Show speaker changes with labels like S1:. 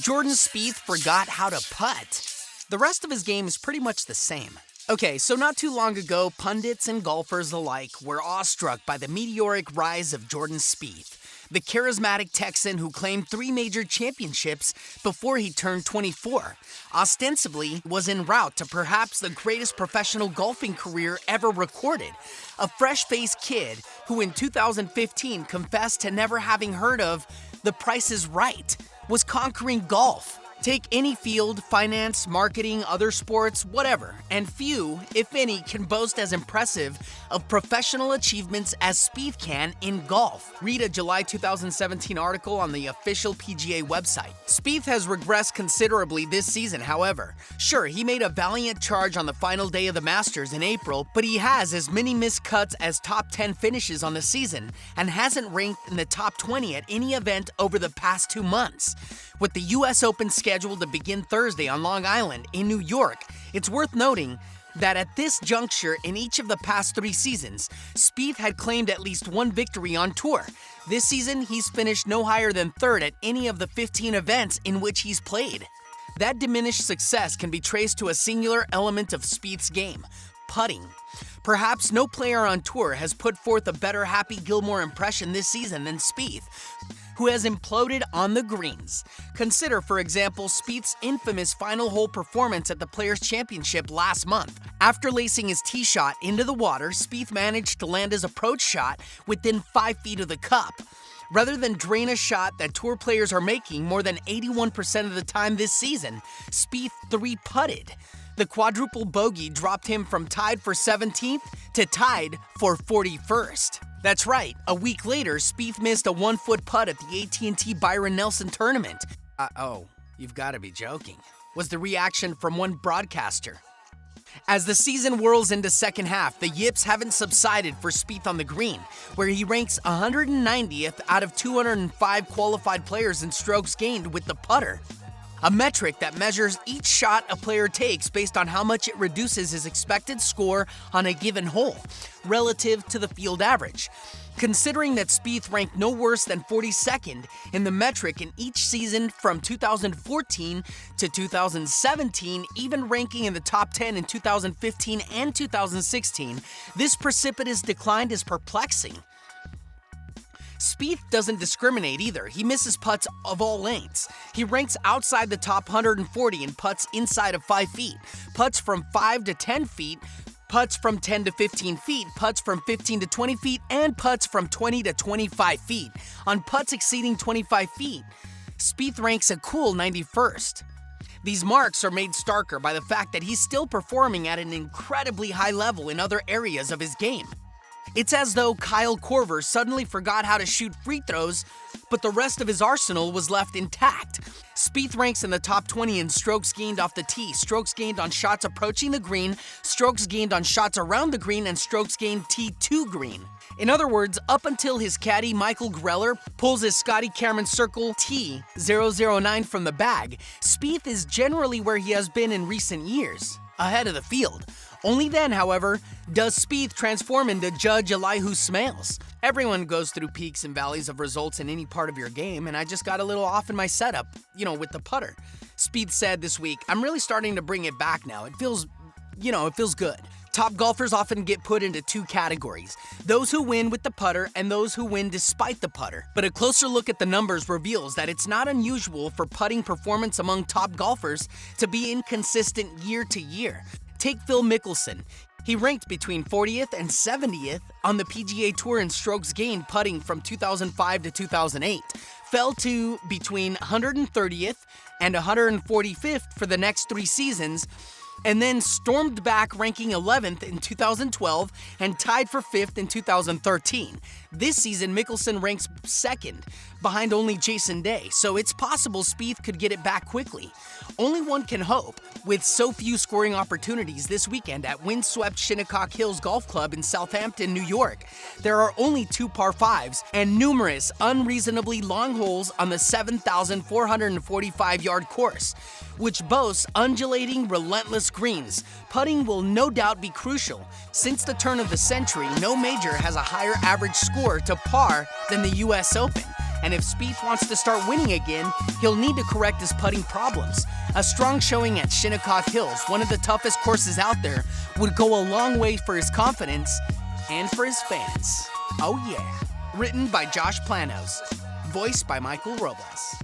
S1: Jordan Spieth forgot how to putt. The rest of his game is pretty much the same. Okay, so not too long ago, pundits and golfers alike were awestruck by the meteoric rise of Jordan Spieth, the charismatic Texan who claimed 3 major championships before he turned 24. Ostensibly was en route to perhaps the greatest professional golfing career ever recorded. A fresh-faced kid who in 2015 confessed to never having heard of The Price is Right, was conquering golf. Take any field, finance, marketing, other sports, whatever, and few, if any, can boast as impressive of professional achievements as Spieth can in golf. Read a July 2017 article on the official PGA website. Spieth has regressed considerably this season, however. Sure, he made a valiant charge on the final day of the Masters in April, but he has as many missed cuts as top 10 finishes on the season and hasn't ranked in the top 20 at any event over the past 2 months. With the U.S. Open scheduled to begin Thursday on Long Island in New York, it's worth noting that at this juncture in each of the past 3 seasons, Spieth had claimed at least 1 victory on tour. This season, he's finished no higher than 3rd at any of the 15 events in which he's played. That diminished success can be traced to a singular element of Spieth's game: putting. Perhaps no player on tour has put forth a better Happy Gilmore impression this season than Spieth, who has imploded on the greens. Consider, for example, Spieth's infamous final hole performance at the Players' Championship last month. After lacing his tee shot into the water, Spieth managed to land his approach shot within 5 feet of the cup. Rather than drain a shot that tour players are making more than 81% of the time this season, Spieth 3-putted. The quadruple bogey dropped him from tied for 17th to tied for 41st. That's right, a week later, Spieth missed a 1-foot putt at the AT&T Byron Nelson tournament. Oh, you've got to be joking, was the reaction from one broadcaster. As the season whirls into second half, the yips haven't subsided for Spieth on the green, where he ranks 190th out of 205 qualified players in strokes gained with the putter, a metric that measures each shot a player takes based on how much it reduces his expected score on a given hole, relative to the field average. Considering that Spieth ranked no worse than 42nd in the metric in each season from 2014 to 2017, even ranking in the top 10 in 2015 and 2016, this precipitous decline is perplexing. Spieth doesn't discriminate either. He misses putts of all lengths. He ranks outside the top 140 in putts inside of 5 feet, putts from 5 to 10 feet, putts from 10 to 15 feet, putts from 15 to 20 feet, and putts from 20 to 25 feet. On putts exceeding 25 feet, Spieth ranks a cool 91st. These marks are made starker by the fact that he's still performing at an incredibly high level in other areas of his game. It's as though Kyle Korver suddenly forgot how to shoot free throws, but the rest of his arsenal was left intact. Spieth ranks in the top 20 in strokes gained off the tee, strokes gained on shots approaching the green, strokes gained on shots around the green, and strokes gained tee to green. In other words, up until his caddy Michael Greller pulls his Scotty Cameron Circle T009 from the bag, Spieth is generally where he has been in recent years, ahead of the field. Only then, however, does Spieth transform into Judge Elihu Smales. Everyone goes through peaks and valleys of results in any part of your game, and I just got a little off in my setup, with the putter. Spieth said this week, "I'm really starting to bring it back now. It feels good." Top golfers often get put into 2 categories: those who win with the putter and those who win despite the putter. But a closer look at the numbers reveals that it's not unusual for putting performance among top golfers to be inconsistent year to year. Take Phil Mickelson. He ranked between 40th and 70th on the PGA Tour in strokes gained putting from 2005 to 2008, fell to between 130th and 145th for the next 3 seasons, and then stormed back ranking 11th in 2012 and tied for 5th in 2013. This season, Mickelson ranks 2nd, behind only Jason Day, so it's possible Spieth could get it back quickly. Only one can hope, with so few scoring opportunities this weekend at windswept Shinnecock Hills Golf Club in Southampton, New York. There are only 2 par 5s and numerous unreasonably long holes on the 7,445-yard course, which boasts undulating, relentless greens. Putting will no doubt be crucial. Since the turn of the century, no major has a higher average score to par than the U.S. Open. And if Spieth wants to start winning again, he'll need to correct his putting problems. A strong showing at Shinnecock Hills, one of the toughest courses out there, would go a long way for his confidence and for his fans. Oh yeah. Written by Josh Planos. Voiced by Michael Robles.